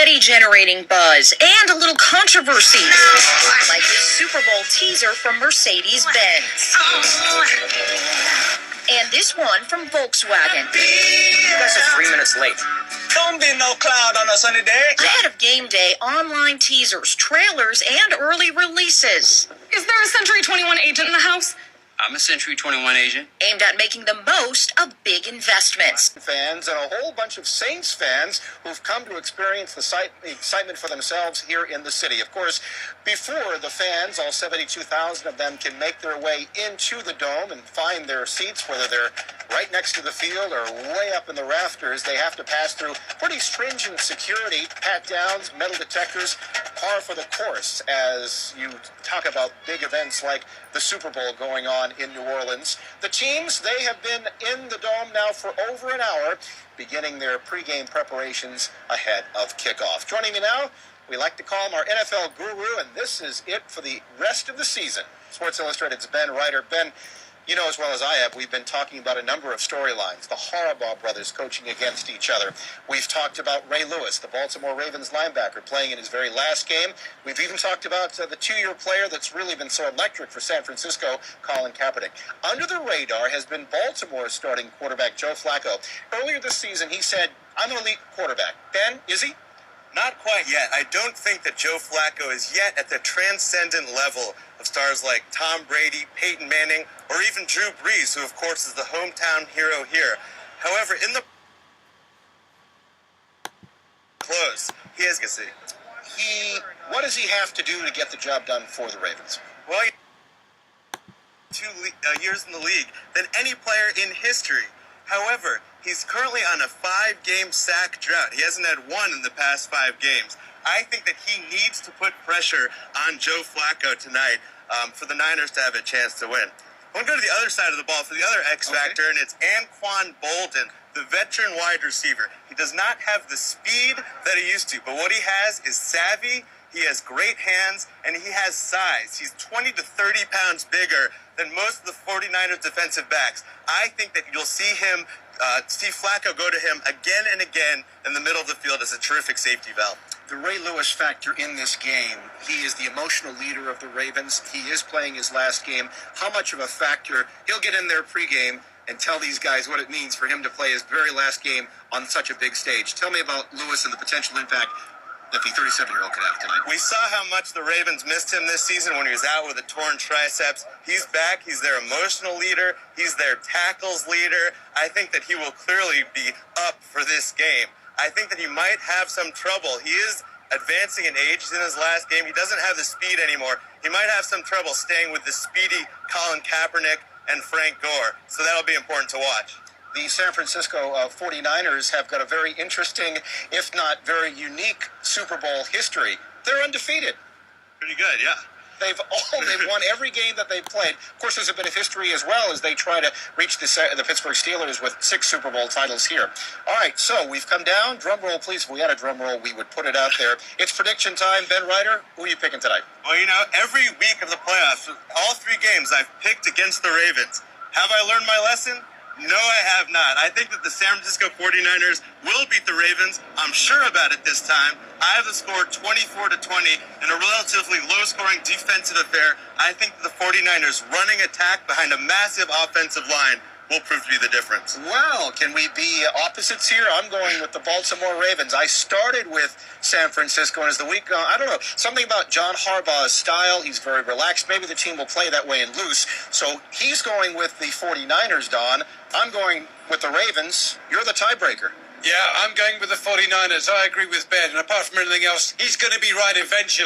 confetti-generating buzz and a little controversy, like this Super Bowl teaser from Mercedes-Benz. And this one from Volkswagen. You guys are 3 minutes late. Don't be no cloud on a sunny day. Ahead of game day, online teasers, trailers, and early releases. Is there a Century 21 agent in the house? I'm a Century 21 agent. Aimed at making the most of big investments. Fans and a whole bunch of Saints fans who've come to experience the excitement for themselves here in the city. Of course, before the fans, all 72,000 of them, can make their way into the dome and find their seats, whether they're right next to the field or way up in the rafters, they have to pass through pretty stringent security, pat-downs, metal detectors, par for the course as you talk about big events like the Super Bowl going on in New Orleans. The teams, they have been in the dome now for over an hour, beginning their pregame preparations ahead of kickoff. Joining me now, we like to call him our NFL guru, and this is it for the rest of the season. Sports Illustrated's Ben Reiter. Ben, you know as well as I have, we've been talking about a number of storylines. The Harbaugh brothers coaching against each other. We've talked about Ray Lewis, the Baltimore Ravens linebacker, playing in his very last game. We've even talked about the two-year player that's really been so electric for San Francisco, Colin Kaepernick. Under the radar has been Baltimore's starting quarterback, Joe Flacco. Earlier this season, he said, "I'm an elite quarterback." Ben, is he? Not quite yet. I don't think that Joe Flacco is yet at the transcendent level of stars like Tom Brady, Peyton Manning, or even Drew Brees, who of course is the hometown hero here. However, in the close, he has What does he have to do to get the job done for the Ravens? well, 2 years in the league than any player in history. However, he's currently on a 5-game sack drought. He hasn't had one in the past 5 games. I think that he needs to put pressure on Joe Flacco tonight for the Niners to have a chance to win. I want to go to the other side of the ball for the other X factor, and it's Anquan Boldin, the veteran wide receiver. He does not have the speed that he used to, but what he has is savvy. He has great hands, and he has size. He's 20 to 30 pounds bigger than most of the 49ers defensive backs. I think that you'll see Flacco go to him again and again in the middle of the field as a terrific safety valve. The Ray Lewis factor in this game, he is the emotional leader of the Ravens. He is playing his last game. How much of a factor? He'll get in there pregame and tell these guys what it means for him to play his very last game on such a big stage. Tell me about Lewis and the potential impact that the 37-year-old could have tonight. We saw how much the Ravens missed him this season when he was out with a torn triceps. He's back. He's their emotional leader. He's their tackles leader. I think that he will clearly be up for this game. I think that he might have some trouble. He is advancing in age. He's in his last game. He doesn't have the speed anymore. He might have some trouble staying with the speedy Colin Kaepernick and Frank Gore. So that'll be important to watch. The San Francisco 49ers have got a very interesting, if not very unique, Super Bowl history. They're undefeated. Pretty good, yeah. They've won every game that they've played. Of course, there's a bit of history as well as they try to reach the Pittsburgh Steelers with 6 Super Bowl titles here. All right, so we've come down. Drum roll, please. If we had a drum roll, we would put it out there. It's prediction time. Ben Reiter, who are you picking tonight? Well, every week of the playoffs, all 3 games I've picked against the Ravens. Have I learned my lesson? No, I have not. I think that the San Francisco 49ers will beat the Ravens. I'm sure about it this time. I have the score 24-20 in a relatively low-scoring defensive affair. I think that the 49ers running attack behind a massive offensive line will prove to be the difference. Well, can we be opposites here? I'm going with the Baltimore Ravens. I started with San Francisco, and as the week I don't know, something about John Harbaugh's style. He's very relaxed. Maybe the team will play that way and loose. So he's going with the 49ers, Don. I'm going with the Ravens. You're the tiebreaker. Yeah, I'm going with the 49ers. I agree with Ben. And apart from anything else, he's going to be right eventually.